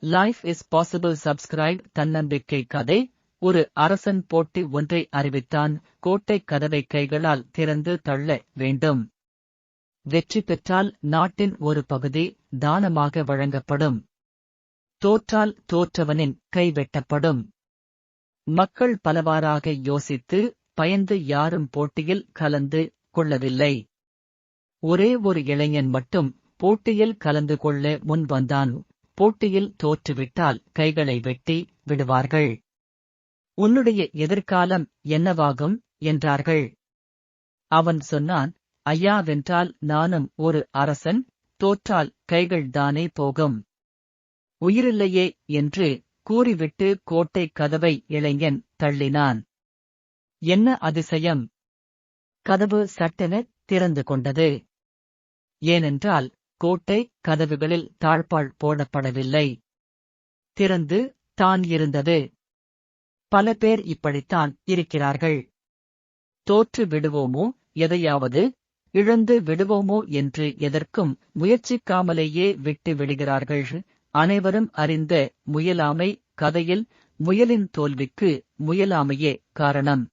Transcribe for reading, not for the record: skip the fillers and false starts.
Life is possible subscribe தன்னம்பிக்கை கதை. ஒரு அரசன் போட்டி ஒன்றை அறிவித்தான். கோட்டைக் கதவை கைகளால் திறந்து தள்ள வேண்டும். வெற்றி பெற்றால் நாட்டின் ஒரு பகுதி தானமாக வழங்கப்படும். தோற்றால் தோற்றவனின் கை வெட்டப்படும். மக்கள் பலவாறாக யோசித்து பயந்து யாரும் போட்டியில் கலந்து கொள்ளவில்லை. ஒரே ஒரு இளைஞன் மட்டும் போட்டியில் கலந்து கொள்ள முன் வந்தான். போட்டியில் தோற்றுவிட்டால் கைகளை வெட்டி விடுவார்கள். உன்னுடைய எதிர்காலம் என்னவாகும் என்றார்கள். அவன் சொன்னான், ஐயா, வென்றால் நானும் ஒரு அரசன், தோற்றால் கைகள் தானே போகும். உயிரில்லையே என்று கூறிவிட்டு கோட்டை கதவை இளைஞன் தள்ளினான். என்ன அதிசயம்! கதவு சட்டென திறந்து கொண்டது. ஏனென்றால் கோட்டை கதவுகளில் தாழ்பாள் போடப்படவில்லை. திறந்து தான் இருந்தது. பல பேர் இப்படித்தான் இருக்கிறார்கள். தோற்று விடுவோமோ, எதையாவது இழந்து விடுவோமோ என்று எதற்கும் முயற்சிக்காமலேயே விட்டு விடுகிறார்கள். அனைவரும் அறிந்த முயலாமை கதையில் முயலின் தோல்விக்கு முயலாமையே காரணம்.